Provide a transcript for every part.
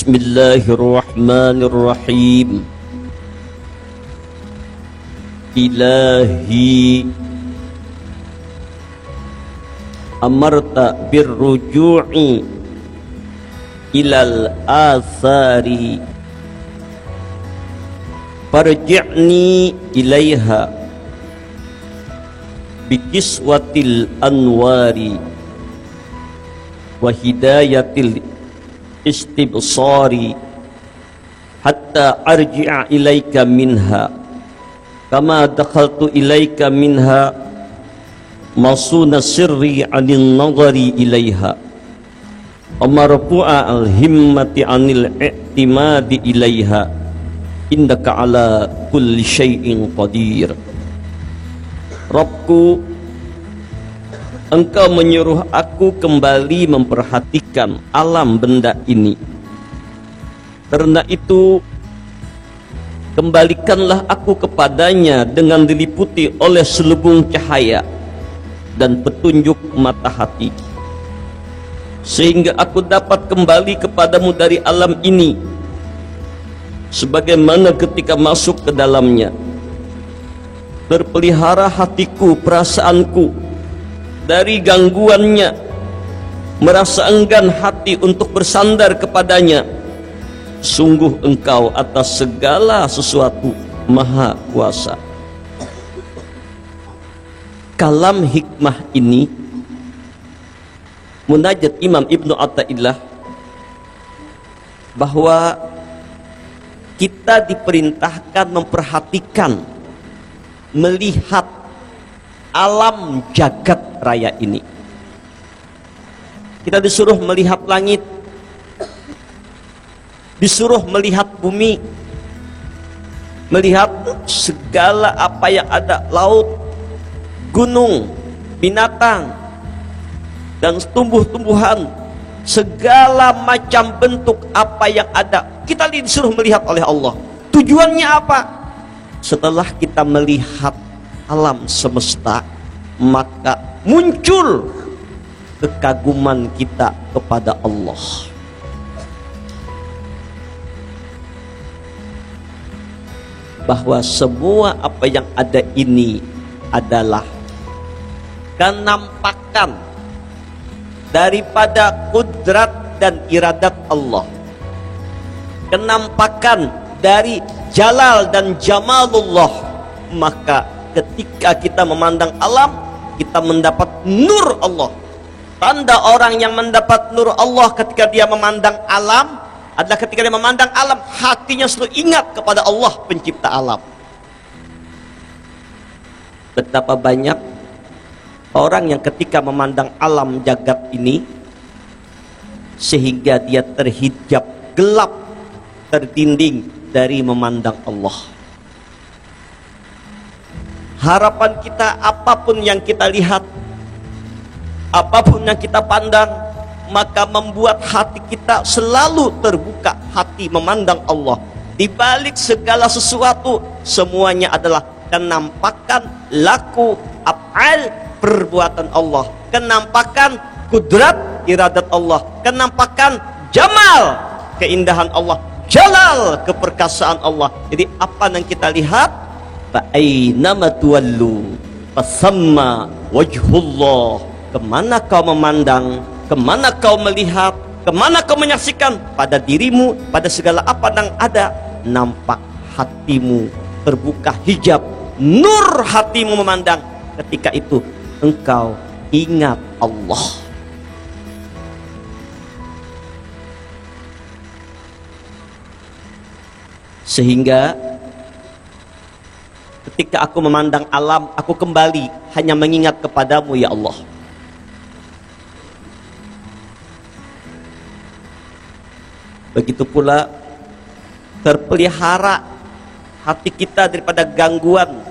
Bismillahirrahmanirrahim. Ilahi amarta birruju'i ilal athari farji'ni ilaiha bikiswatil anwari wa hidayatil istibsari hatta arji'a ilaika minha kama dakhaltu ilaika minha masuna sirri 'anil nadhari ilaiha amarfu'a al-himmati 'anil i'timadi ilaiha innaka 'ala kulli syai'in qadir. Rabbku, Engkau menyuruh aku kembali memperhatikan alam benda ini. Karena itu, kembalikanlah aku kepadanya dengan diliputi oleh selubung cahaya dan petunjuk mata hati, sehingga aku dapat kembali kepadamu dari alam ini, sebagaimana ketika masuk ke dalamnya. Terpelihara hatiku, perasaanku dari gangguannya, merasa enggan hati untuk bersandar kepadanya. Sungguh Engkau atas segala sesuatu maha kuasa. Kalam hikmah ini, munajat Imam Ibnu Athaillah, bahwa kita diperintahkan memperhatikan, melihat alam jagat raya ini. Kita disuruh melihat langit, disuruh melihat bumi, melihat segala apa yang ada, laut, gunung, binatang, dan tumbuh-tumbuhan, segala macam bentuk apa yang ada, kita disuruh melihat oleh Allah. Tujuannya apa? Setelah kita melihat alam semesta, maka muncul kekaguman kita kepada Allah. Bahwa semua apa yang ada ini adalah kenampakan daripada kudrat dan iradat Allah, kenampakan dari jalal dan jamalullah. Maka ketika kita memandang alam, kita mendapat nur Allah. Tanda orang yang mendapat nur Allah ketika dia memandang alam adalah ketika dia memandang alam, hatinya selalu ingat kepada Allah pencipta alam. Betapa banyak orang yang ketika memandang alam jagat ini, sehingga dia terhijab gelap, tertinding dari memandang Allah. Harapan kita, apapun yang kita lihat, apapun yang kita pandang, maka membuat hati kita selalu terbuka, hati memandang Allah. Di balik segala sesuatu, semuanya adalah kenampakan laku af'al, perbuatan Allah, kenampakan kudrat iradat Allah, kenampakan jamal, keindahan Allah, jalal, keperkasaan Allah. Jadi apa yang kita lihat, fa'ainama tuwallu fasamma wajhullah. Kemana kau memandang, kemana kau melihat, kemana kau menyaksikan, pada dirimu, pada segala apa yang ada, nampak hatimu, terbuka hijab, nur hatimu memandang. Ketika itu engkau ingat Allah. Sehingga ketika aku memandang alam, aku kembali hanya mengingat kepadamu ya Allah. Begitu pula terpelihara hati kita daripada gangguan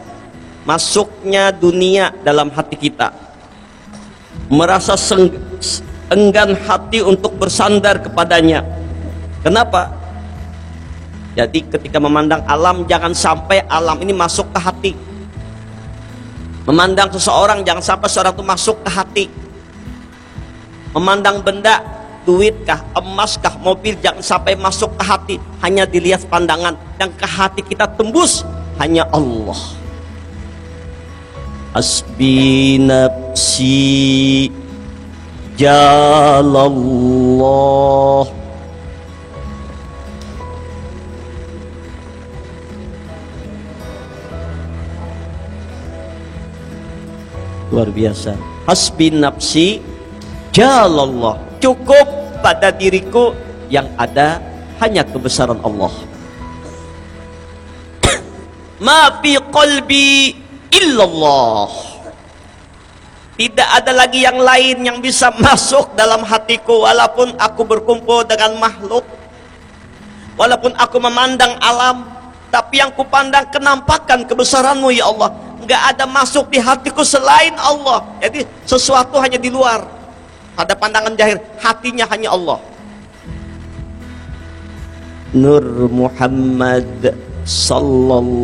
masuknya dunia dalam hati kita, merasa enggan hati untuk bersandar kepadanya. Kenapa? Jadi ketika memandang alam, jangan sampai alam ini masuk ke hati. Memandang seseorang, jangan sampai seorang itu masuk ke hati. Memandang benda, duitkah, emaskah, mobil, jangan sampai masuk ke hati, hanya dilihat pandangan. Yang ke hati kita tembus hanya Allah. Hasbi nafsi jalallah. Luar biasa. Hasbi nafsi jalallah. Cukup pada diriku, yang ada hanya kebesaran Allah. Ma fi qalbi illallah. Tidak ada lagi yang lain yang bisa masuk dalam hatiku. Walaupun aku berkumpul dengan makhluk, walaupun aku memandang alam, tapi yang kupandang kenampakan kebesaranmu ya Allah. Nggak ada masuk di hatiku selain Allah. Jadi sesuatu hanya di luar. Pada pandangan zahir, hatinya hanya Allah. Nur Muhammad sallallahu,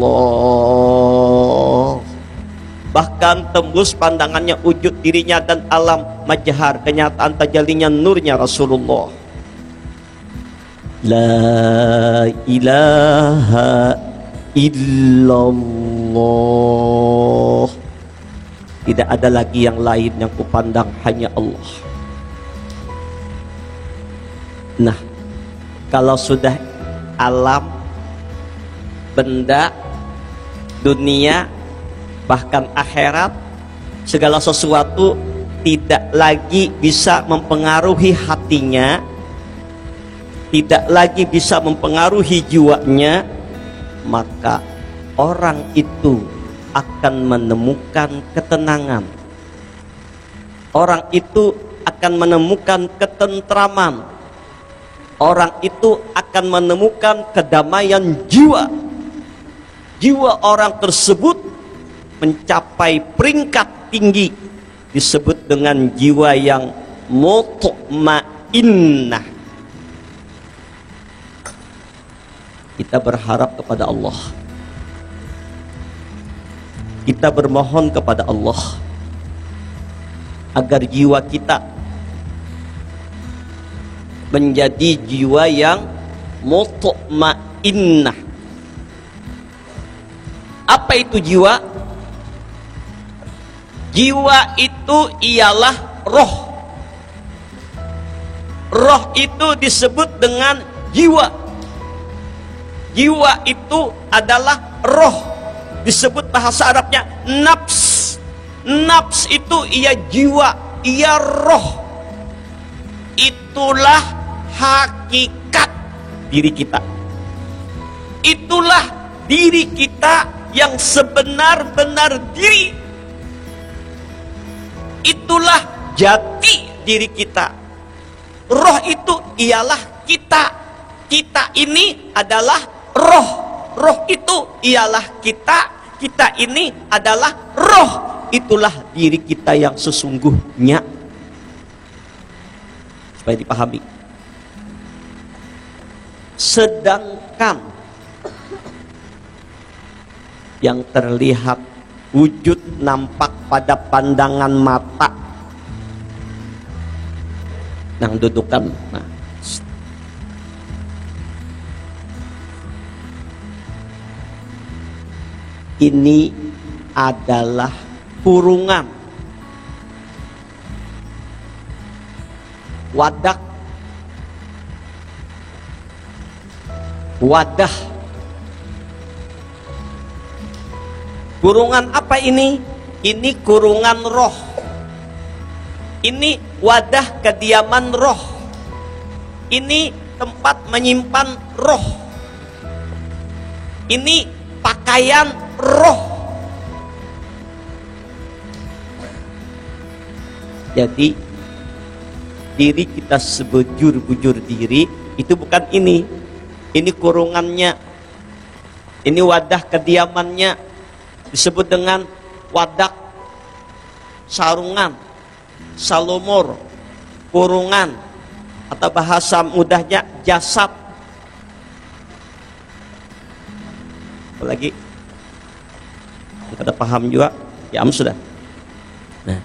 bahkan tembus pandangannya wujud dirinya dan alam majhar, kenyataan tajalinya nurnya Rasulullah. La ilaha illallah. Tidak ada lagi yang lain yang kupandang, hanya Allah. Nah, kalau sudah alam, benda, dunia, bahkan akhirat, segala sesuatu tidak lagi bisa mempengaruhi hatinya, tidak lagi bisa mempengaruhi jiwanya, maka orang itu akan menemukan ketenangan. Orang itu akan menemukan ketentraman. Orang itu akan menemukan kedamaian jiwa. Jiwa orang tersebut mencapai peringkat tinggi, disebut dengan jiwa yang mutmainnah. Kita berharap kepada Allah, kita bermohon kepada Allah agar jiwa kita menjadi jiwa yang mutmainnah. Apa itu jiwa? Jiwa itu ialah roh. Roh itu disebut dengan jiwa. Jiwa itu adalah roh. Disebut bahasa Arabnya nafs. Nafs itu ia jiwa, ia roh. Itulah hakikat diri kita. Itulah diri kita yang sebenar-benar diri. Itulah jati diri kita. Roh itu ialah kita. Kita ini adalah roh. Roh itu ialah kita. Kita ini adalah roh. Itulah diri kita yang sesungguhnya. Supaya dipahami. Sedangkan yang terlihat wujud nampak pada pandangan mata, yang dudukan, nah, ini adalah kurungan, wadah, kurungan apa ini? Ini kurungan roh. Ini wadah kediaman roh. Ini tempat menyimpan roh. Ini pakaian roh. Jadi diri kita sebujur-bujur diri itu bukan ini. Ini kurungannya. Ini wadah kediamannya, disebut dengan wadah, sarungan, salumur, kurungan, atau bahasa mudahnya jasad. Apalagi kita paham juga, ya sudah. Nah,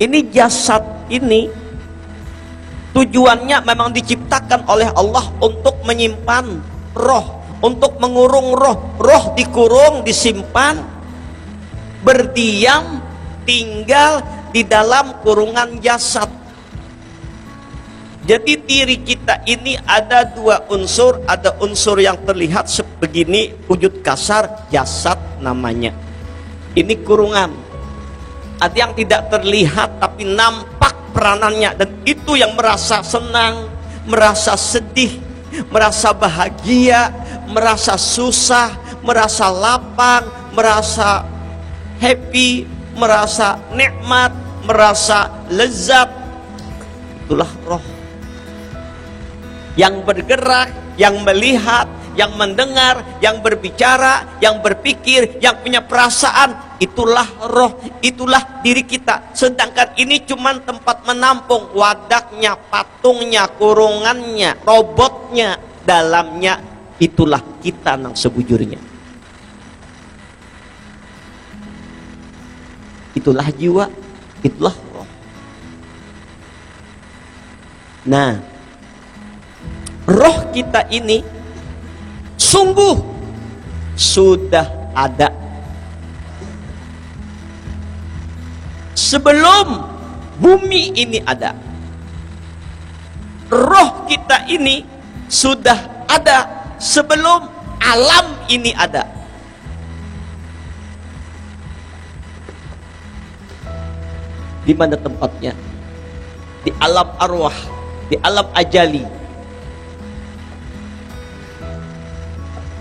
ini jasad ini Tujuannya memang diciptakan oleh Allah untuk menyimpan roh, untuk mengurung roh. Roh dikurung, disimpan, berdiam, tinggal di dalam kurungan jasad. Jadi diri kita ini ada dua unsur. Ada unsur yang terlihat sebegini, wujud kasar, jasad namanya. Ini kurungan. Ada yang tidak terlihat tapi nampak peranannya, dan itu yang merasa senang, merasa sedih, merasa bahagia, merasa susah, merasa lapang, merasa happy, merasa nikmat, merasa lezat. Itulah roh yang bergerak, yang melihat, yang mendengar, yang berbicara, yang berpikir, yang punya perasaan. Itulah roh, itulah diri kita. Sedangkan ini cuma tempat menampung, wadaknya, patungnya, kurungannya, robotnya, dalamnya. Itulah kita nang sebujurnya. Itulah jiwa, itulah roh. Nah, roh kita ini sungguh sudah ada sebelum bumi ini ada. Roh kita ini sudah ada sebelum alam ini ada. Di mana tempatnya? Di alam arwah, di alam ajali.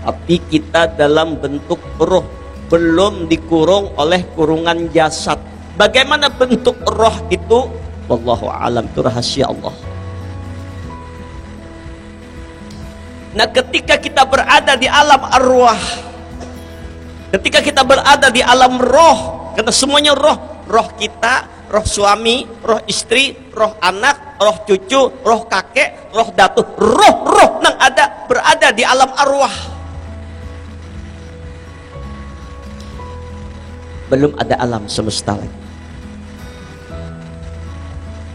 Tapi kita dalam bentuk roh, belum dikurung oleh kurungan jasad. Bagaimana bentuk roh itu? Wallahu a'lam, itu rahasia Allah. Nah, ketika kita berada di alam arwah, ketika kita berada di alam roh, karena semuanya roh, roh kita, roh suami, roh istri, roh anak, roh cucu, roh kakek, roh datu, roh nang ada berada di alam arwah. Belum ada alam semesta lagi.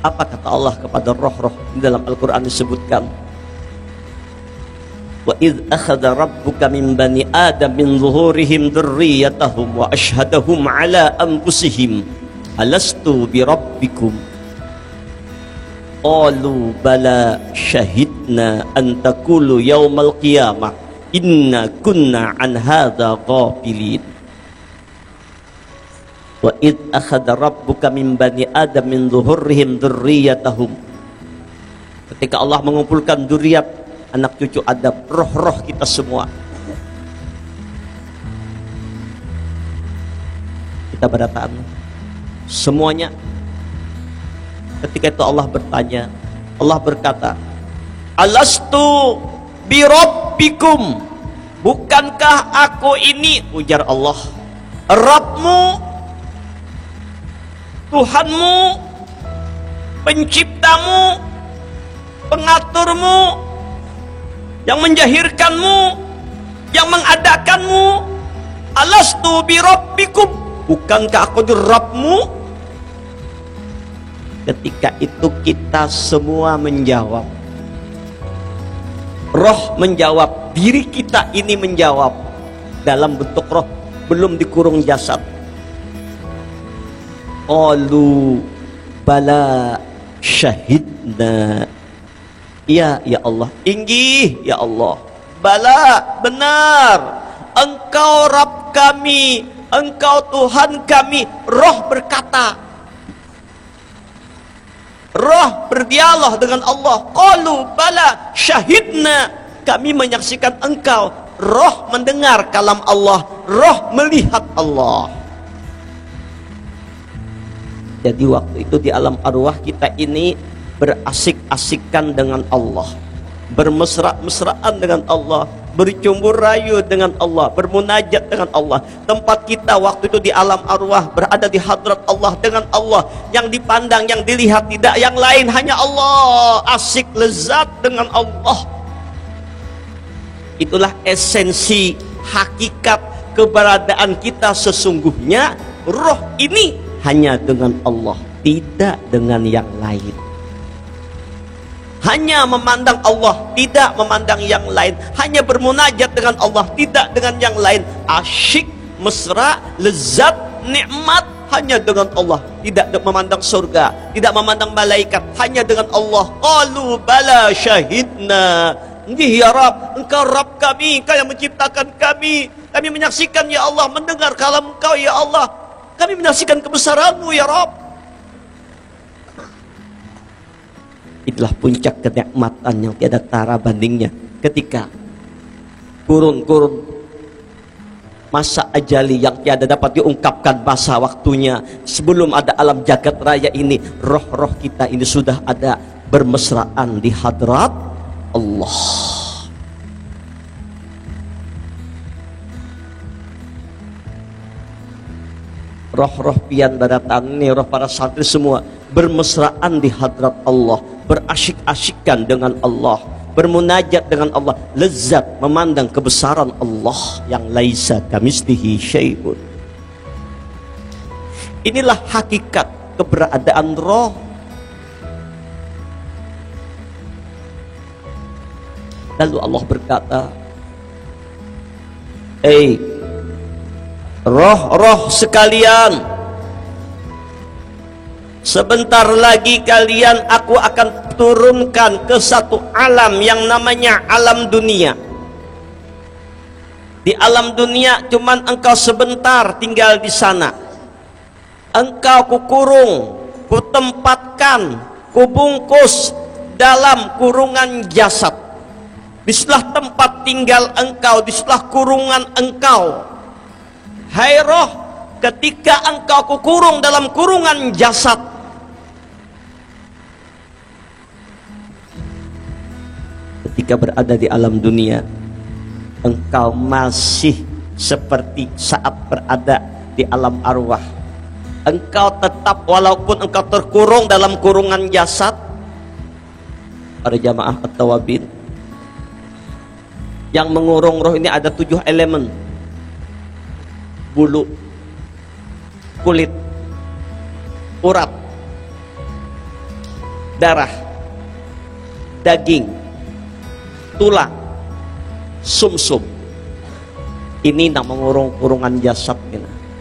Apa kata Allah kepada roh-roh? Di dalam Al-Quran disebutkan, wa idh akhadha rabbuka min bani adam min zuhurihim dzurriyyatahum wa ashhadahum ala anfusihim alastu bi rabbikum qalu bala syahidna an taqulu yaumal qiyamah inna kunna an hadza ghafilin. Wa id akhadha rabbuka min bani adam min zuhurihim dzurriyyatahum. Ketika Allah mengumpulkan dzurriat anak cucu Adam, roh-roh kita semua, kita berdataan semuanya. Ketika itu Allah bertanya, Allah berkata, alastu bi rabbikum, bukankah aku ini, ujar Allah, Rabbmu, Tuhanmu, penciptamu, pengaturmu, yang menjahirkanmu, yang mengadakanmu. Alastu bi rabbikum, bukankah aku Rabbmu? Ketika itu kita semua menjawab, roh menjawab, diri kita ini menjawab dalam bentuk roh, belum dikurung jasad. Qalu bala syahidna. Ya Allah, inggih ya Allah, bala, benar, Engkau Rabb kami, Engkau Tuhan kami. Roh berkata, roh berdialog dengan Allah. Qalu bala syahidna, kami menyaksikan Engkau. Roh mendengar kalam Allah, roh melihat Allah. Jadi waktu itu di alam arwah kita ini berasik-asikan dengan Allah, bermesra-mesraan dengan Allah, bercumbu rayu dengan Allah, bermunajat dengan Allah. Tempat kita waktu itu di alam arwah, berada di hadrat Allah, dengan Allah, yang dipandang, yang dilihat tidak yang lain, hanya Allah. Asik lezat dengan Allah. Itulah esensi hakikat keberadaan kita sesungguhnya. Roh ini hanya dengan Allah, tidak dengan yang lain. hanya memandang Allah, tidak memandang yang lain, hanya bermunajat dengan Allah, tidak dengan yang lain, asyik, mesra, lezat, nikmat hanya dengan Allah, tidak memandang surga, tidak memandang malaikat, hanya dengan Allah. Qalu bala syahidna. Nggih ya Rabb, Engkau Rabb kami, Engkau yang menciptakan kami menyaksikan ya Allah, mendengar kalam Engkau ya Allah, kami menyaksikan kebesaran-Mu ya Rabb. Itulah puncak kenikmatan yang tiada tara bandingnya ketika kurun-kurun masa ajali yang tiada dapat diungkapkan masa waktunya, sebelum ada alam jagat raya ini, roh-roh kita ini sudah ada bermesraan di hadrat Allah. Roh-roh pian badatan ini, roh para santri semua bermesraan di hadrat Allah, berasyik-asyikan dengan Allah, bermunajat dengan Allah, lezat memandang kebesaran Allah yang laisa kamitslihi syai'un. Inilah hakikat keberadaan roh. Lalu Allah berkata, roh-roh sekalian, sebentar lagi kalian aku akan turunkan ke satu alam yang namanya alam dunia. Di alam dunia cuman engkau sebentar tinggal di sana. Engkau kukurung, kutempatkan, kubungkus dalam kurungan jasad. Disitulah tempat tinggal engkau, disitulah kurungan engkau. Hai roh, ketika engkau kukurung dalam kurungan jasad, ketika berada di alam dunia, engkau masih seperti saat berada di alam arwah. Engkau tetap, walaupun engkau terkurung dalam kurungan jasad, para jamaah at-tawabin, yang mengurung roh ini ada 7 elemen: bulu, kulit, urat, darah, daging, tulang, sumsum. Ini nak mengurung kurungan jasad.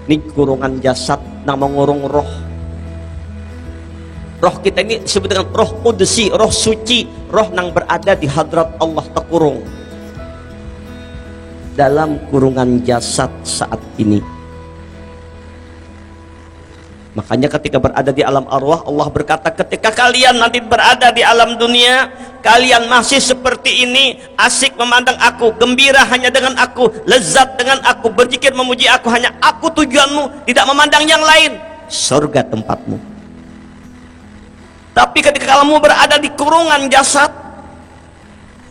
Ini kurungan jasad nak mengurung roh. Roh kita ini disebut dengan roh qudsi, roh suci, roh yang berada di hadrat Allah, terkurung dalam kurungan jasad saat ini. Makanya ketika berada di alam arwah, Allah berkata, ketika kalian nanti berada di alam dunia, kalian masih seperti ini, asik memandang aku, gembira hanya dengan aku, lezat dengan aku, berzikir memuji aku, hanya aku tujuanmu, tidak memandang yang lain, surga tempatmu. Tapi ketika kamu berada di kurungan jasad,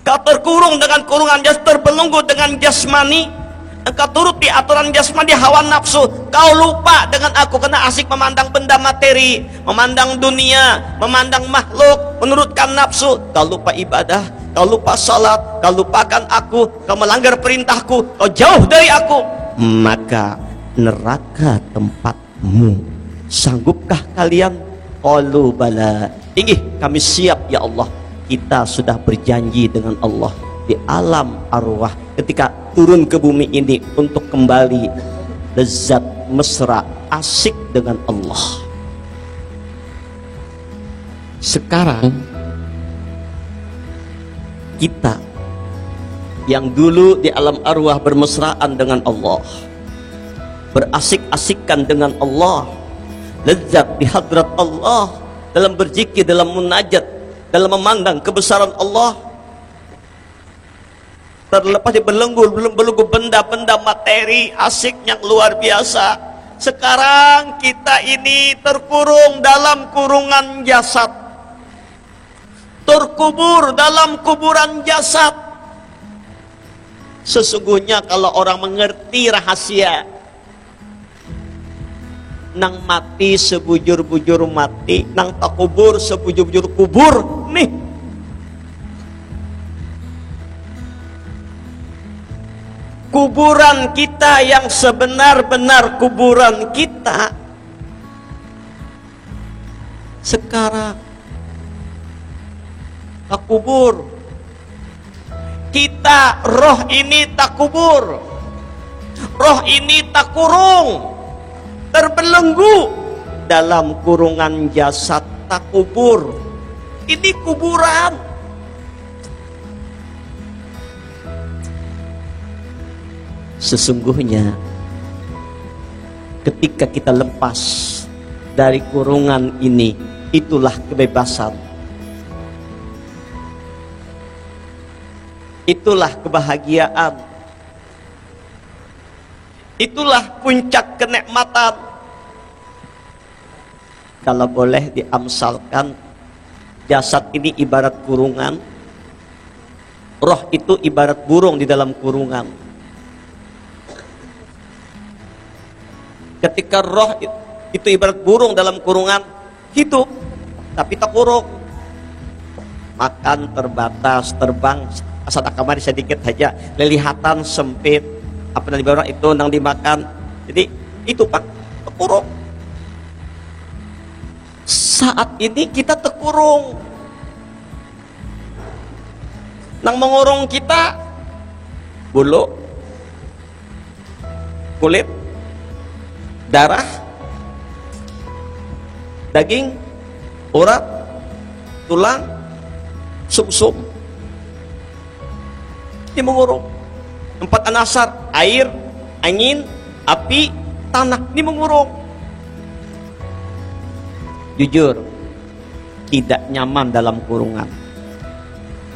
kau terkurung dengan kurungan jasad, terbelenggu dengan jasmani, engkau turuti aturan jasmani, hawa nafsu, kau lupa dengan aku karena asik memandang benda materi, memandang dunia, memandang makhluk, menurutkan nafsu. Kau lupa ibadah, kau lupa salat, kau lupakan aku, kau melanggar perintahku, kau jauh dari aku, maka neraka tempatmu. Sanggupkah kalian? Qalu bala. Inggih, kami siap ya Allah. Kita sudah berjanji dengan Allah di alam arwah ketika turun ke bumi ini untuk kembali lezat, mesra, asik dengan Allah. Sekarang kita yang dulu di alam arwah bermesraan dengan Allah, berasik-asikan dengan Allah, lezat di hadrat Allah, dalam berzikir, dalam munajat, dalam memandang kebesaran Allah, terlepas di belenggu benda-benda materi asik yang luar biasa. Sekarang kita ini terkurung dalam kurungan jasad, terkubur dalam kuburan jasad. Sesungguhnya kalau orang mengerti rahasia, nang mati sebujur-bujur mati, nang tak kubur sebujur-bujur kubur. Nih, kuburan kita yang sebenar-benar kuburan kita sekarang tak kubur. Kita roh ini tak kubur, roh ini tak kurung, terbelenggu dalam kurungan jasad tak kubur. Ini kuburan. Sesungguhnya ketika kita lepas dari kurungan ini, itulah kebebasan, itulah kebahagiaan, itulah puncak kenikmatan. Kalau boleh diamsalkan, jasad ini ibarat kurungan, roh itu ibarat burung di dalam kurungan. Ketika roh itu ibarat burung dalam kurungan, hidup tapi tak kurung, makan terbatas, terbang asal kamari sedikit saja, lelihatan sempit, apa yang dibawa itu nang dimakan. Jadi itu Pak, terkurung. Saat ini kita terkurung. Nang mengurung kita bulu, kulit, darah, daging, urat, tulang, sumsum. Ini mengurung. 4 anasar, air, angin, api, tanah. Ini mengurung. Jujur, tidak nyaman dalam kurungan.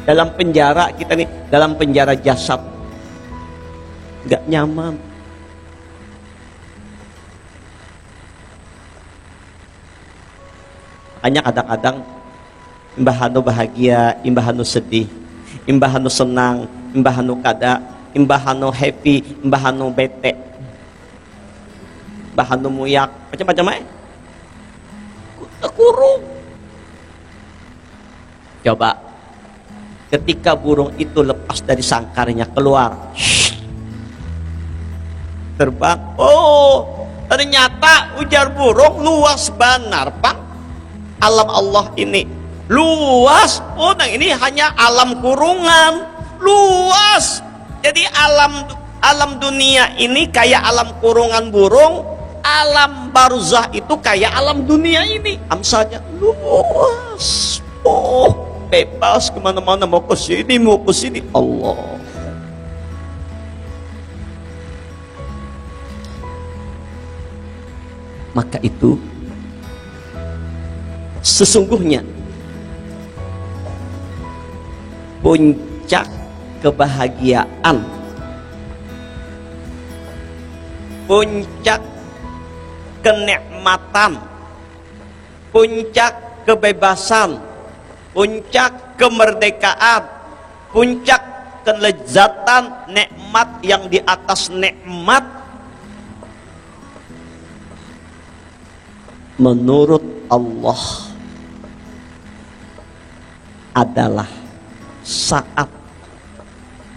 Dalam penjara kita nih, dalam penjara jasad, nggak nyaman. Makanya kadang-kadang imbahanu bahagia, imbahanu sedih, imbahanu senang, imbahanu kada, imbahanu happy, imbahanu bete, imbahanu muyak, macam-macam kurung. Coba ketika burung itu lepas dari sangkarnya, keluar, terbang, oh ternyata ujar burung, luas benar Pak alam Allah ini, luas. Oh nah ini hanya alam kurungan, luas. Jadi alam dunia ini kayak alam kurungan burung, alam barzah itu kayak alam dunia ini, amsalnya luas. Oh bebas kemana-mana, mau ke sini mau ke sini. Allah. Maka itu sesungguhnya puncak kebahagiaan, puncak kenikmatan, puncak kebebasan, puncak kemerdekaan, puncak kelezatan, nikmat yang di atas nikmat, menurut Allah adalah saat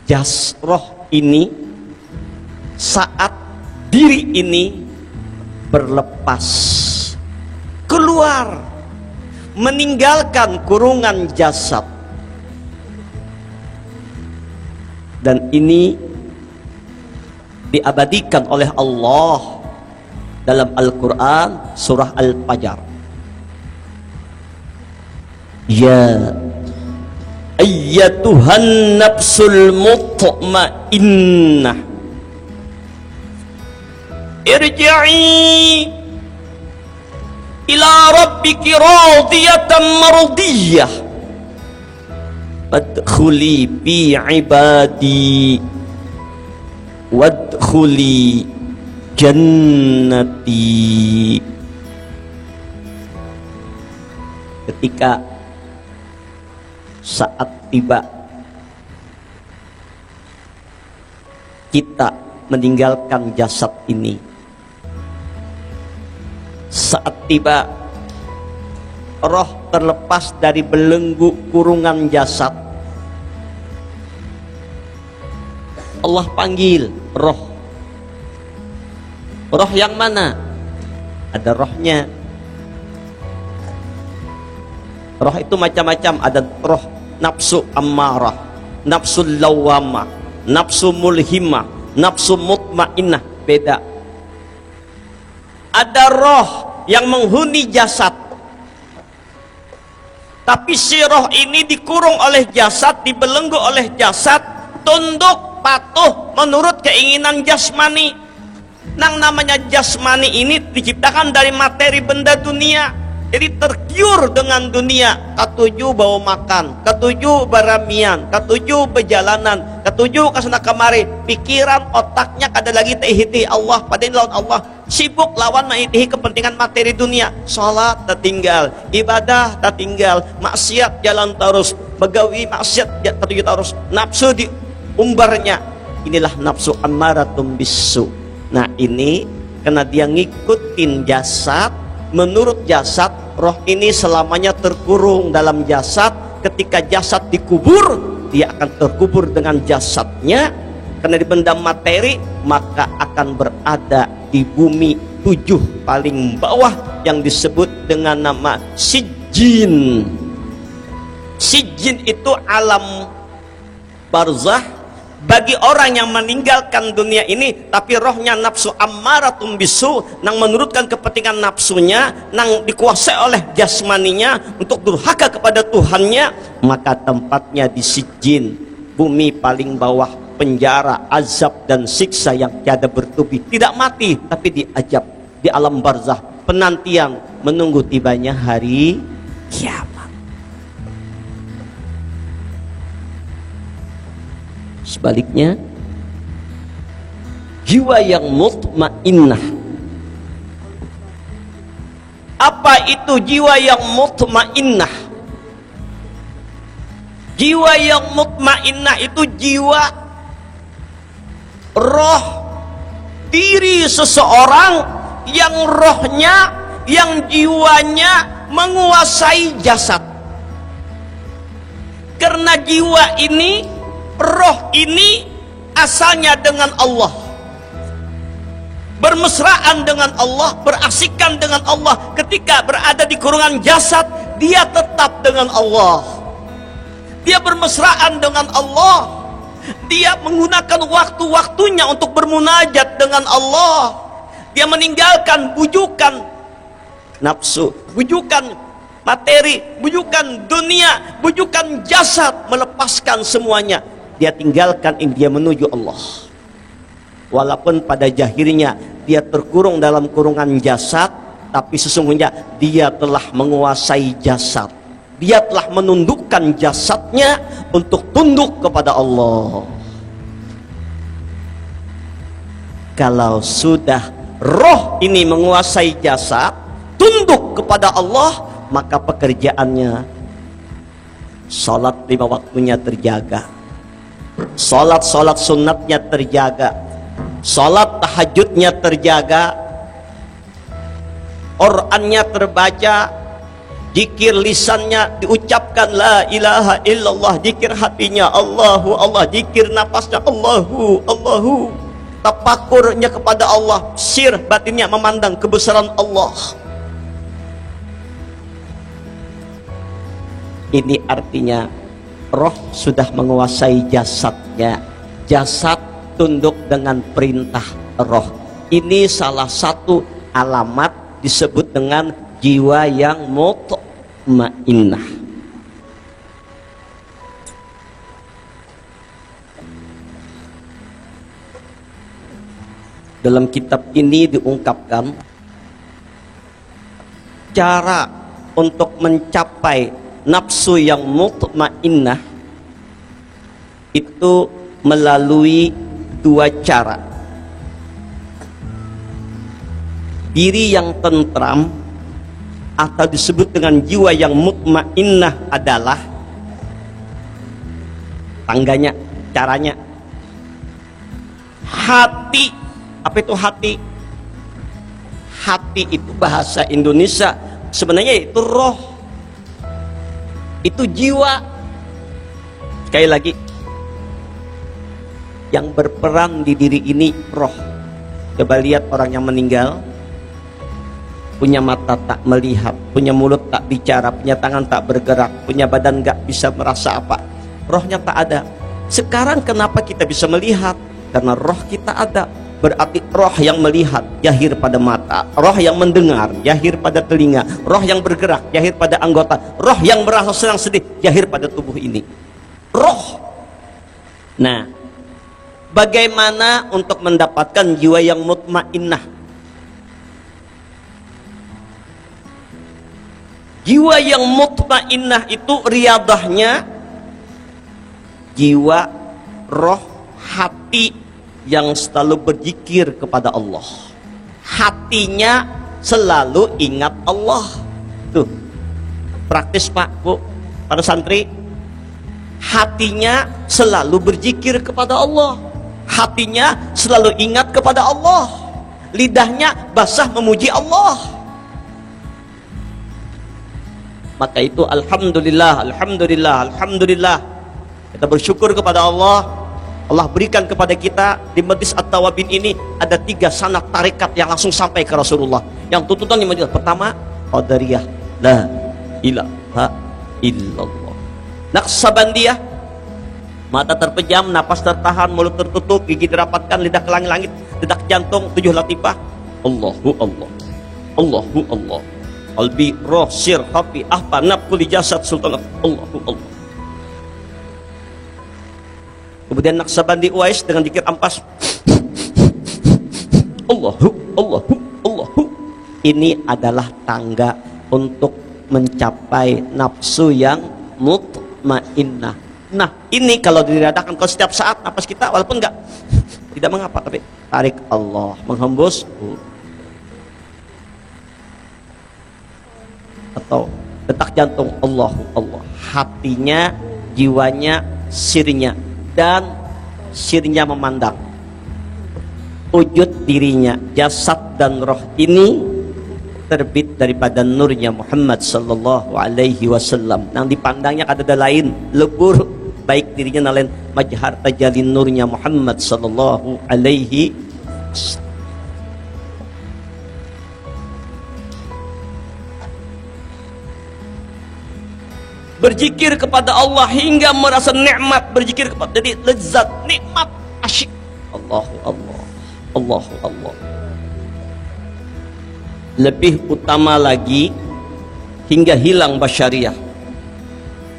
jasroh ini, saat diri ini berlepas, keluar, meninggalkan kurungan jasad. Dan ini diabadikan oleh Allah dalam Al-Quran surah Al-Fajr. Ya ayyatuhan nafsul mutmainnah irji'i ila rabbiki radiyatan mardiyah wadkhuli fi ibadi wadkhuli jannati. Ketika saat tiba kita meninggalkan jasad ini, saat tiba roh terlepas dari belenggu kurungan jasad, Allah panggil roh. Roh yang mana? Ada rohnya. Roh itu macam-macam, ada roh nafsu ammarah, nafsu lawamah, nafsu mulhimah, nafsu mutmainnah. Beda. Ada roh yang menghuni jasad, tapi si roh ini dikurung oleh jasad, dibelenggu oleh jasad, tunduk patuh menurut keinginan jasmani. Nang namanya jasmani ini diciptakan dari materi benda dunia, jadi tergiur dengan dunia. Ketujuh bau makan, ketujuh baramian, ketujuh berjalanan, ketujuh kesana kemari, pikiran otaknya kada lagi tehiti Allah, padahal lawan Allah, sibuk lawan mengikuti kepentingan materi dunia. Salat tertinggal, ibadah tertinggal, maksiat jalan terus, begawi maksiat ketujuh terus, nafsu diumbarnya. Inilah nafsu ammaratum bisu. Nah ini karena dia ngikutin jasad. Menurut jasad, roh ini selamanya terkurung dalam jasad. Ketika jasad dikubur, dia akan terkubur dengan jasadnya. Karena di benda materi, maka akan berada di bumi 7 paling bawah yang disebut dengan nama Sijjin. Sijjin itu alam barzah bagi orang yang meninggalkan dunia ini, tapi rohnya nafsu ammaratum bisu, nang menurutkan kepentingan nafsunya, nang dikuasai oleh jasmaninya untuk durhaka kepada Tuhannya, maka tempatnya di Sijjin, bumi paling bawah, penjara, azab dan siksa yang tiada bertubi. Tidak mati, tapi diajab di alam barzah, penantian menunggu tibanya hari kiamat. Sebaliknya, jiwa yang mutmainnah. Apa itu jiwa yang mutmainnah? Jiwa yang mutmainnah itu jiwa, roh, diri seseorang yang rohnya, yang jiwanya menguasai jasad. Karena jiwa ini, roh ini asalnya dengan Allah, bermesraan dengan Allah, berasikan dengan Allah. Ketika berada di kurungan jasad, dia tetap dengan Allah, dia bermesraan dengan Allah, dia menggunakan waktu-waktunya untuk bermunajat dengan Allah. Dia meninggalkan bujukan nafsu, bujukan materi, bujukan dunia, bujukan jasad, melepaskan semuanya. Dia tinggalkan ini, dia menuju Allah. Walaupun pada zahirnya dia terkurung dalam kurungan jasad, tapi sesungguhnya dia telah menguasai jasad. Dia telah menundukkan jasadnya untuk tunduk kepada Allah. Kalau sudah roh ini menguasai jasad, tunduk kepada Allah, maka pekerjaannya salat 5 waktunya terjaga, salat sunatnya terjaga, salat tahajudnya terjaga, Qur'annya terbaca, zikir lisannya diucapkan la ilaha illallah, zikir hatinya Allahu Allah, zikir napasnya Allahu Allahu, tafakurnya kepada Allah, sir batinnya memandang kebesaran Allah. Ini artinya roh sudah menguasai jasadnya, jasad tunduk dengan perintah roh. Ini salah satu alamat disebut dengan jiwa yang mutmainnah. Dalam kitab ini diungkapkan cara untuk mencapai nafsu yang mutmainnah itu melalui 2 cara. Diri yang tentram atau disebut dengan jiwa yang mutmainnah adalah tangganya, caranya hati. Apa itu hati? Hati itu bahasa Indonesia sebenarnya itu roh, itu jiwa. Sekali lagi, yang berperan di diri ini roh. Coba lihat orang yang meninggal, punya mata tak melihat, punya mulut tak bicara, punya tangan tak bergerak, punya badan gak bisa merasa apa, rohnya tak ada. Sekarang kenapa kita bisa melihat? Karena roh kita ada. Berarti roh yang melihat jahir pada mata, roh yang mendengar jahir pada telinga, roh yang bergerak jahir pada anggota, roh yang merasa senang sedih jahir pada tubuh ini. Roh. Nah, bagaimana untuk mendapatkan jiwa yang mutmainnah? Jiwa yang mutmainnah itu riyadahnya jiwa, roh, hati yang selalu berzikir kepada Allah. Hatinya selalu ingat Allah. Tuh, praktis Pak, Bu, para santri. Hatinya selalu berzikir kepada Allah. Hatinya selalu ingat kepada Allah. Lidahnya basah memuji Allah. Maka itu alhamdulillah, alhamdulillah, alhamdulillah. Kita bersyukur kepada Allah. Allah berikan kepada kita di Majlis At-Tawabin ini ada 3 sanad tarekat yang langsung sampai ke Rasulullah. Yang tuntutan yang pertama Qadariyah, la ilaha illallah. Naqsabandiyah, mata terpejam, napas tertahan, mulut tertutup, gigi dirapatkan, lidah ke langit-langit, detak jantung 7 latifah. Allahu Allah, Allahu Allah. Qalbi, roh, sir, hati, ahpa, nafkuli, jasad, sultan. Allahu Allah. Kemudian Naqsabandi Uwais dengan zikir ampas. Allahu, Allahu, Allahu. Ini adalah tangga untuk mencapai nafsu yang mutmainnah. Nah, ini kalau diadakan kalau setiap saat nafas kita walaupun enggak tidak mengapa, tapi tarik Allah, menghembus atau detak jantung Allahu Allah, hatinya, jiwanya, sirnya, dan sirnya memandang wujud dirinya, jasad dan roh ini terbit daripada nurnya Muhammad sallallahu alaihi wasallam. Yang dipandangnya ada lain, lebur baik dirinya nalain majhar tajalin nurnya Muhammad sallallahu alaihi wasallam. Berzikir kepada Allah hingga merasa nikmat, berzikir kepada, jadi lezat, nikmat, asyik. Allahu Allah, Allahu Allah. Lebih utama lagi hingga hilang basyariah.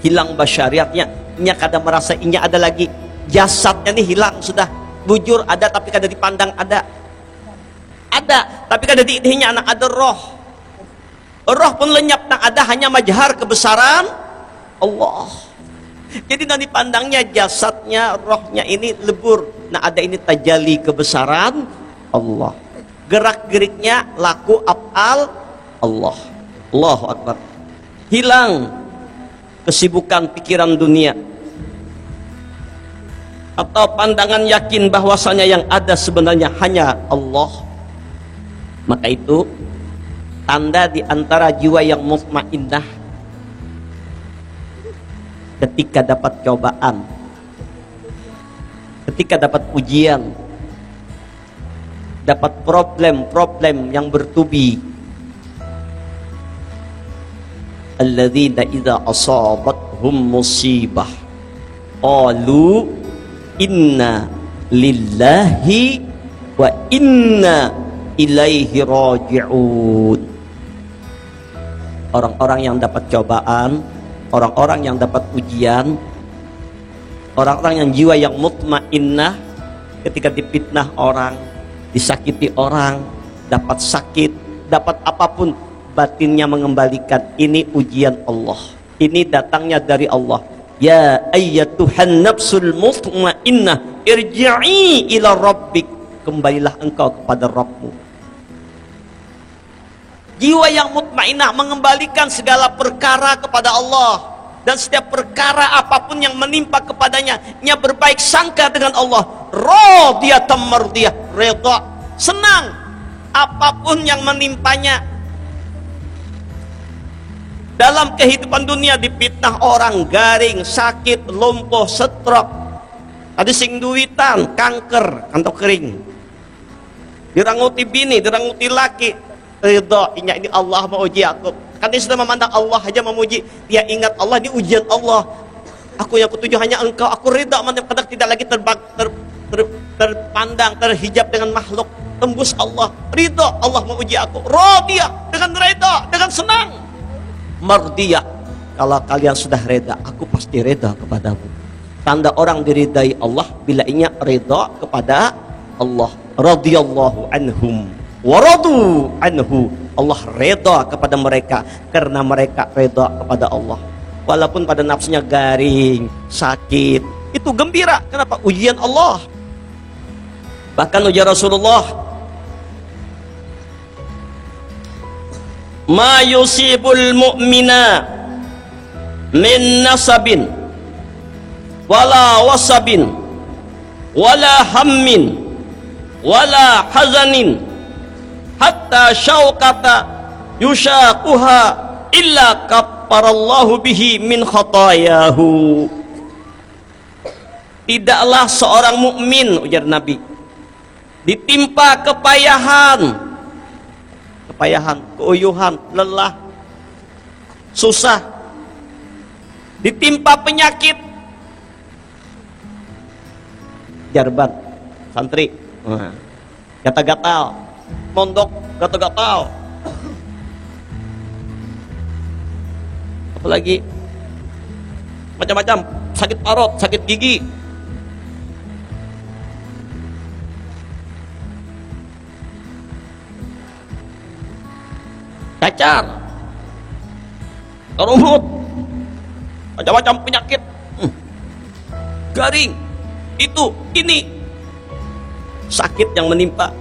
Hilang basyariatnya, nya kada merasa inya ada lagi. Jasadnya nih hilang sudah. Bujur ada tapi kada dipandang ada. Ada tapi kada diintinya anak ada roh. Roh pun lenyap, nak ada hanya majhar kebesaran Allah. Jadi nanti pandangnya jasadnya, rohnya ini lebur. Nah ada ini tajalli kebesaran Allah. Gerak-geriknya laku af'al Allah. Allahu Akbar. Hilang kesibukan pikiran dunia. Atau pandangan yakin bahwasanya yang ada sebenarnya hanya Allah. Maka itu tanda di antara jiwa yang mutmainnah ketika dapat cobaan, ketika dapat ujian, dapat problem-problem yang bertubi. Alladzina idza asabathum musibah qalu inna lillahi wa inna ilaihi raji'un. Orang-orang yang dapat cobaan, orang-orang yang dapat ujian, orang-orang yang jiwa yang mutmainnah, ketika dipitnah orang, disakiti orang, dapat sakit, dapat apapun, batinnya mengembalikan. Ini ujian Allah, ini datangnya dari Allah. Ya ayyatuhan nafsul mutmainnah irji'i ila rabbik, kembalilah engkau kepada Rabbmu. Jiwa yang mutmainnah mengembalikan segala perkara kepada Allah, dan setiap perkara apapun yang menimpa kepadanya, nya berbaik sangka dengan Allah. Radiyatan mardiyah, redha, senang apapun yang menimpanya. Dalam kehidupan dunia dipitnah orang, garing, sakit, lumpuh, stroke, ada sing duitan, kanker, kantok kering, diranguti bini, diranguti laki, ridha. Ini Allah mau uji aku. Kan dia sudah memandang Allah aja memuji. Dia ingat Allah, ini ujian Allah. Aku yang kutuju hanya engkau. Aku ridha kadang tidak lagi terpandang, terhijab dengan makhluk. Tembus Allah. Ridha, Allah menguji aku. Radiyah, dengan ridha, dengan senang. Mardiyah, kalau kalian sudah reda, aku pasti reda kepadamu. Tanda orang diridai Allah bila ia reda kepada Allah. Radiyallahu anhum wa radu anhu. Allah reda kepada mereka karena mereka reda kepada Allah. Walaupun pada nafsunya garing, sakit, itu gembira. Kenapa? Ujian Allah. Bahkan ujar Rasulullah, ma yusibul mu'mina min nasabin wala wasabin wala hammin wala hazanin hatta syauqata yushaquha illa kapparallahu bihi min khatayahu. Tidaklah seorang mukmin, ujar Nabi, ditimpa kepayahan, keuyuhan, lelah, susah, ditimpa penyakit, jarban, santri, gatal-gatal, mondok, gatal-gatal, apalagi macam-macam, sakit parut, sakit gigi, cacar, rumut, macam-macam penyakit, garing, itu, ini, sakit yang menimpa,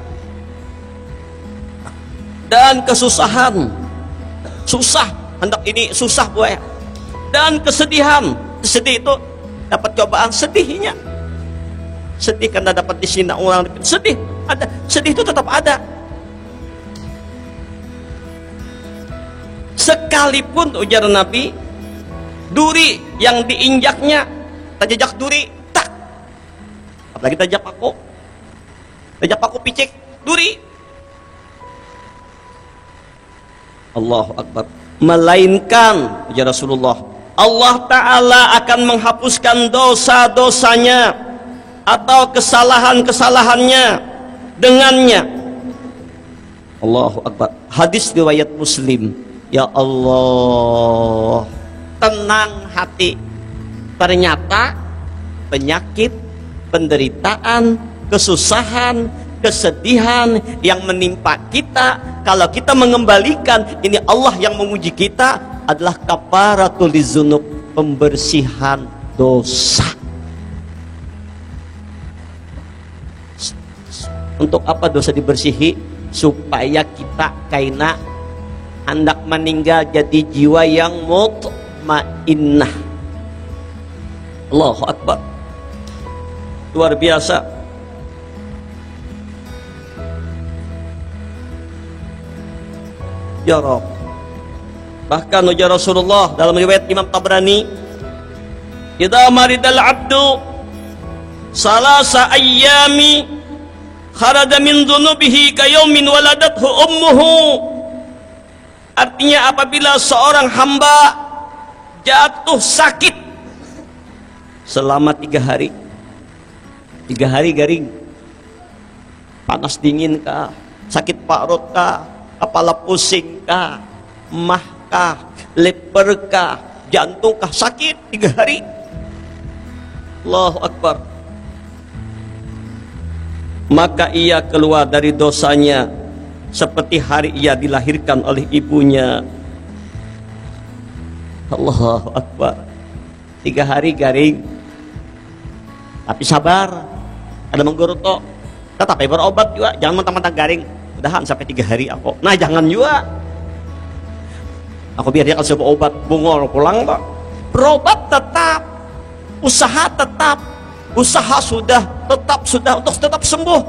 dan kesusahan, susah, hendak ini susah buaya, dan kesedihan. Sedih itu dapat cobaan, sedihnya, sedih karena dapat disina orang, sedih, ada, sedih itu tetap ada. Sekalipun ujar Nabi, duri yang diinjaknya, terjejak duri, tak, apalagi terjejak paku picik, duri. Allahu Akbar. Melainkan, ujar Rasulullah, Allah Ta'ala akan menghapuskan dosa-dosanya atau kesalahan-kesalahannya dengannya. Allahu Akbar. Hadis riwayat Muslim. Ya Allah, tenang hati. Ternyata penyakit, penderitaan, kesusahan, kesedihan yang menimpa kita, kalau kita mengembalikan ini Allah yang menguji kita, adalah kafaratul lidzunub, pembersihan dosa. Untuk apa dosa dibersihi? Supaya kita kaina hendak meninggal jadi jiwa yang mutmainnah. Allahu Akbar. Luar biasa. Ya Rabb. Bahkan ujar Rasulullah dalam riwayat Imam Tabrani, idza maridal abdu salasa ayyami kharaja min dhunubihi kayaumin waladathu ummuhu. Artinya apabila seorang hamba jatuh sakit selama 3 hari, 3 hari garing, panas dingin kah, sakit parut kah, kepala pusing kah, mah kah, leper kah, jantung kah, sakit 3 hari. Allahu Akbar. Maka ia keluar dari dosanya seperti hari ia dilahirkan oleh ibunya. Allahu Akbar. 3 hari garing, tapi sabar, ada menggeruto, tetapi berobat juga, jangan mentang-mentang garing udahan sampai 3 hari aku. Nah jangan juga, aku biar dia kasih obat bungol pulang pak. Berobat tetap, usaha tetap, usaha sudah untuk tetap sembuh.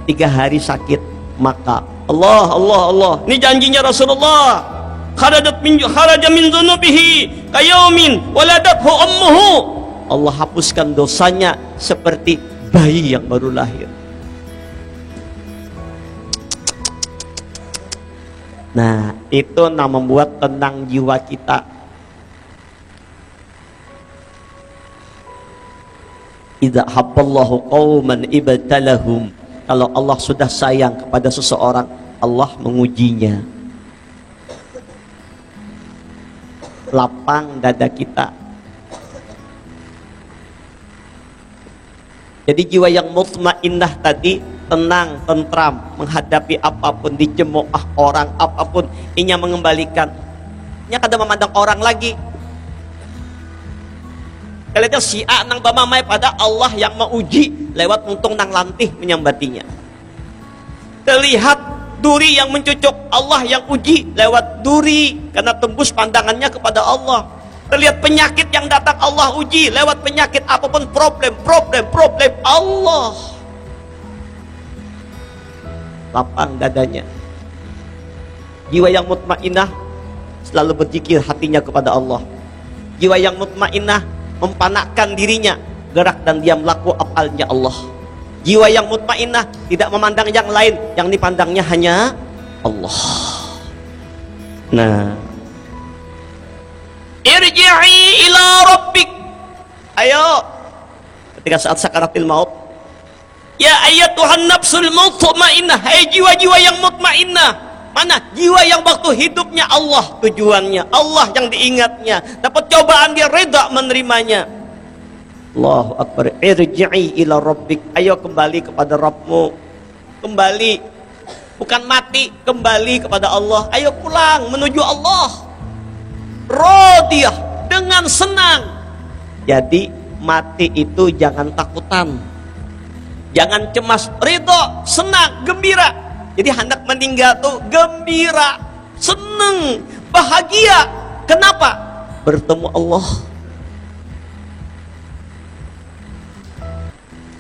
3 hari sakit, maka Allah, ini janjinya Rasulullah, kharaja min dzunubihi kayaumin waladathu ummuhu. Allah hapuskan dosanya seperti bayi yang baru lahir. Nah, itu membuat tenang jiwa kita. Idza habballahu qauman ibtalahum. Kalau Allah sudah sayang kepada seseorang, Allah mengujinya. Lapang dada kita. Jadi jiwa yang mutmainnah tadi tenang, tentram menghadapi apapun, dicemooh orang apapun, inya mengembalikan. Nya kada memandang orang lagi. Kalian si A nang bamamai pada Allah yang menguji lewat untung nang lantih menyambatinya. Terlihat duri yang mencucuk, Allah yang uji lewat duri karena tembus pandangannya kepada Allah. Terlihat penyakit yang datang, Allah uji lewat penyakit apapun, problem Allah. Lapang dadanya. Jiwa yang mutmainnah selalu berzikir hatinya kepada Allah. Jiwa yang mutmainnah mempanakkan dirinya, gerak dan diam laku afalnya Allah. Jiwa yang mutmainnah tidak memandang yang lain, yang dipandangnya hanya Allah. Nah, irji'i ila rabbik. Ayo, ketika saat sakaratil maut, ya ayyatuhan nafsul mutmainnah, hai jiwa-jiwa yang mutmainnah. Mana jiwa yang waktu hidupnya Allah tujuannya, Allah yang diingatnya, dapat cobaan dia reda menerimanya. Allahu Akbar. Irji'i ila rabbik. Ayo kembali kepada Rabbmu. Kembali, bukan mati, kembali kepada Allah. Ayo pulang menuju Allah. Radiyah, dengan senang. Jadi mati itu jangan takutan, jangan cemas, ridho, senang, gembira. Jadi hendak meninggal tuh gembira, senang, bahagia. Kenapa? Bertemu Allah.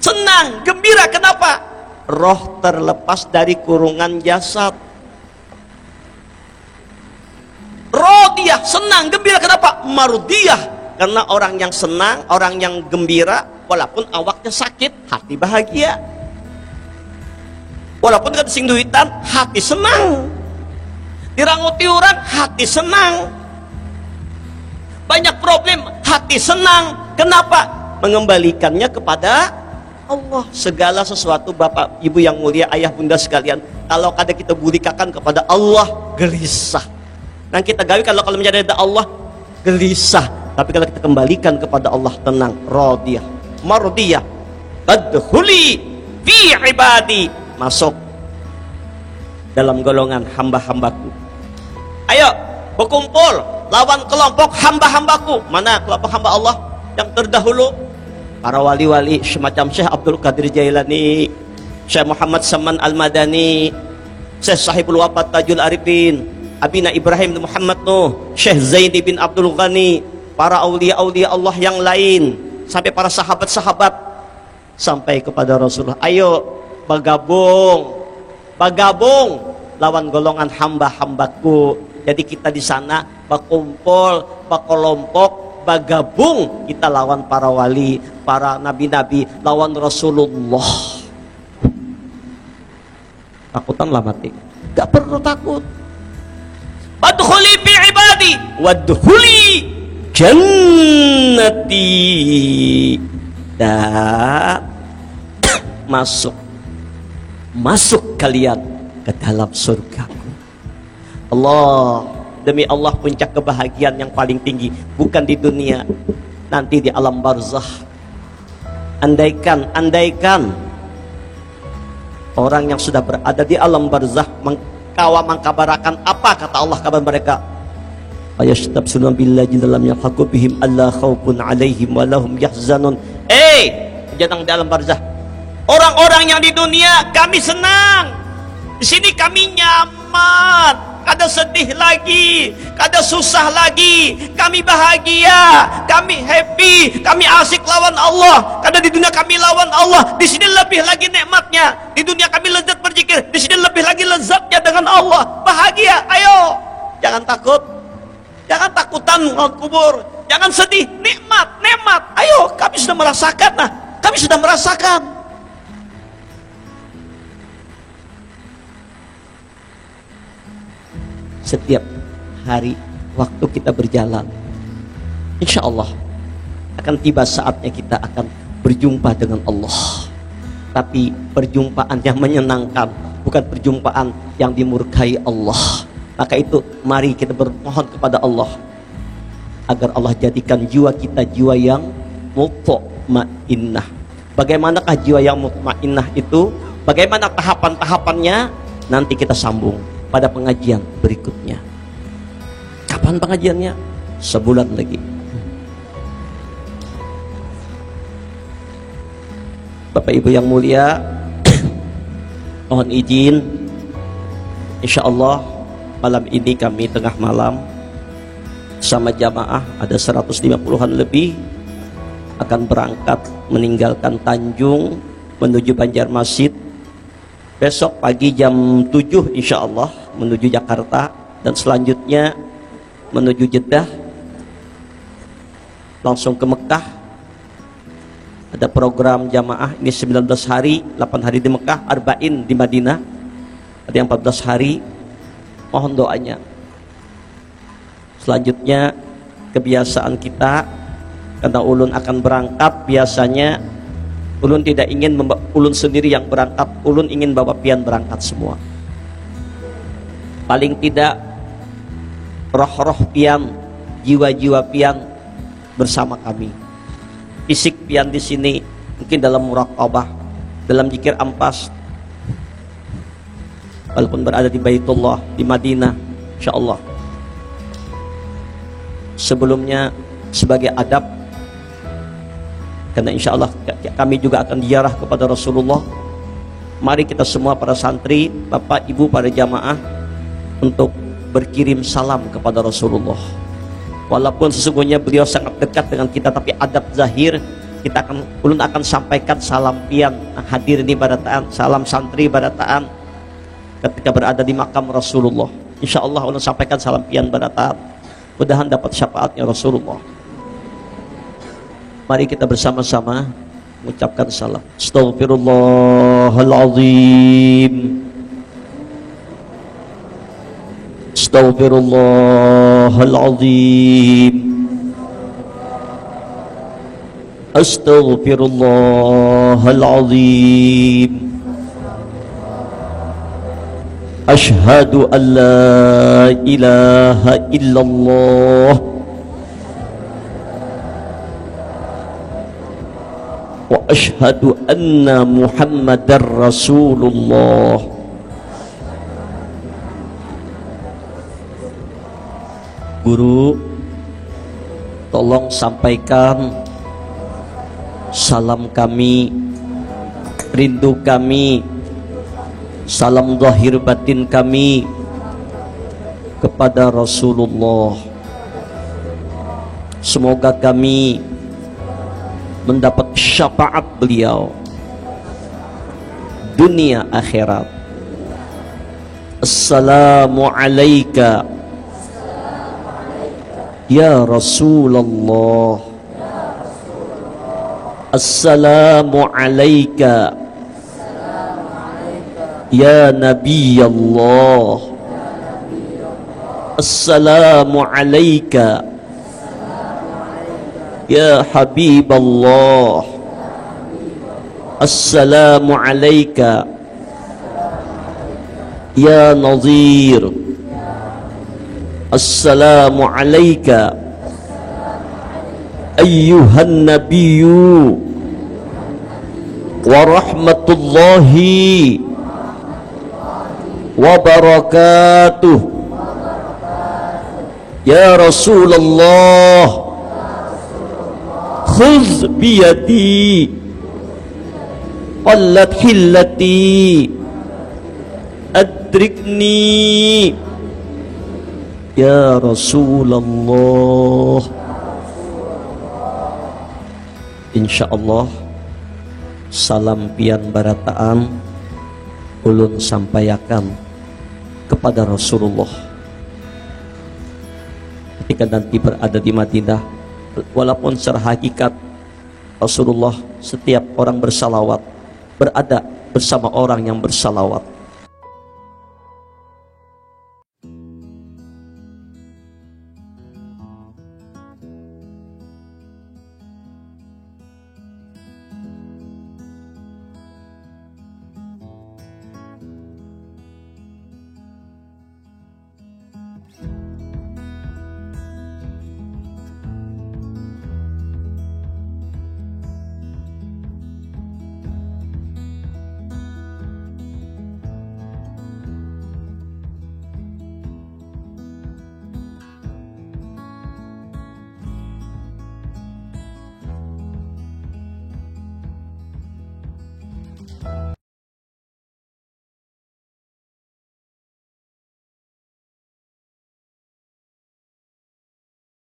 Senang, gembira, kenapa? Roh terlepas dari kurungan jasad. Radiyah, senang, gembira, kenapa? Mardiyah, karena orang yang senang, orang yang gembira, walaupun awaknya sakit, hati bahagia. Walaupun kan sing duitan, hati senang. Diranguti orang, hati senang. Banyak problem, hati senang. Kenapa? Mengembalikannya kepada Allah. Segala sesuatu Bapak Ibu yang mulia, ayah bunda sekalian, kalau kada kita budikakan kepada Allah, gelisah. Nah kita gawi kalau menjadi ada Allah, gelisah. Tapi kalau kita kembalikan kepada Allah, tenang, radiyah, mardiyah. Adkhuli fi ibadi, masuk dalam golongan hamba-hambaku. Ayo berkumpul lawan kelompok hamba-hambaku. Mana kelompok hamba Allah yang terdahulu? Para wali-wali semacam Syekh Abdul Qadir Jailani, Syekh Muhammad Saman Al-Madani, Syekh Sahibul Wafat Tajul Arifin, Abina Ibrahim bin Muhammad Nuh, Syekh Zaini bin Abdul Ghani, para aulia-aulia Allah yang lain, sampai para sahabat-sahabat, sampai kepada Rasulullah. Ayo bergabung lawan golongan hamba-hambaku. Jadi kita di sana berkumpul, berkelompok, bergabung kita lawan para wali, para nabi-nabi, lawan Rasulullah. Takutanlah mati, gak perlu takut. Wadkhuli fi ibadi wadkhuli jannati, dan masuk kalian ke dalam surgaku. Allah, demi Allah, puncak kebahagiaan yang paling tinggi bukan di dunia, nanti di alam barzah. Andaikan orang yang sudah berada di alam barzah mengkabarakan apa kata Allah kabar mereka, ayastabsuna billahi dalam yahqu bihim alla khaufun alaihim wa lahum yahzanun. Jangan dalam barzah. Orang-orang yang di dunia kami senang, di sini kami nyaman, kada sedih lagi, kada susah lagi, kami bahagia, kami happy, kami asik lawan Allah. Kada di dunia kami lawan Allah, di sini lebih lagi nikmatnya. Di dunia kami lezat berzikir, di sini lebih lagi lezatnya dengan Allah. Bahagia, ayo, jangan takut, jangan takutan kubur, jangan sedih, nikmat. Ayo, kami sudah merasakan, kami sudah merasakan. setiap hari waktu kita berjalan. Insya Allah akan tiba saatnya kita akan berjumpa dengan Allah. Tapi perjumpaan yang menyenangkan, bukan perjumpaan yang dimurkai Allah. Maka itu mari kita bermohon kepada Allah agar Allah jadikan jiwa kita jiwa yang mutmainnah. Bagaimanakah jiwa yang mutmainnah itu? Bagaimana tahapan-tahapannya? Nanti kita sambung pada pengajian berikutnya. Kapan pengajiannya? Sebulan lagi. Bapak Ibu yang mulia, mohon izin, insya Allah malam ini kami tengah malam sama jamaah ada 150-an lebih akan berangkat meninggalkan Tanjung menuju Banjarmasin. Besok pagi jam 7 insya Allah menuju Jakarta, dan selanjutnya menuju Jeddah, langsung ke Mekah. Ada program jamaah ini 19 hari, 8 hari di Mekah, Arba'in di Madinah, ada yang 14 hari. Mohon doanya. Selanjutnya kebiasaan kita, karena ulun akan berangkat, biasanya ulun tidak ingin ulun sendiri yang berangkat, ulun ingin bawa pian berangkat semua. Paling tidak roh-roh pian, jiwa-jiwa pian bersama kami. Fisik pian di sini mungkin dalam muraqabah, dalam zikir ampas, walaupun berada di Baitullah di Madinah, insya Allah. Sebelumnya sebagai adab, karena insya Allah kami juga akan ziarah kepada Rasulullah. Mari kita semua para santri, bapak ibu, para jamaah untuk berkirim salam kepada Rasulullah. Walaupun sesungguhnya beliau sangat dekat dengan kita, tapi adab zahir kita ulun akan sampaikan salam pian hadir di barataan, salam santri barataan ketika berada di makam Rasulullah. Insya Allah ulun sampaikan salam pian barataan, mudahan dapat syafaatnya Rasulullah. Mari kita bersama-sama mengucapkan salam. Astaghfirullahaladzim, astaghfirullahaladzim, astaghfirullahaladzim. Ashhadu an la ilaha illallah wa ashhadu anna Muhammadar Rasulullah. Guru, tolong sampaikan salam kami, rindu kami, salam zahir batin kami kepada Rasulullah. Semoga kami mendapat syafaat beliau dunia akhirat. Assalamu alayka ya Rasulullah. Assalamu alayka ya Nabi Allah. Assalamu alayka ya Habib Allah. Assalamu alayka ya Nazir. Assalamu alayka ayyuhan nabiyyu wa rahmatullahi wa barakatuh. Ya Rasulullah, khudh biyadi qallat hillati adrikni. Ya Rasulullah, insyaallah salam pian barataan ulun sampaikan kepada Rasulullah ketika nanti berada di Madinah. Walaupun secara hakikat Rasulullah setiap orang bersalawat berada bersama orang yang bersalawat.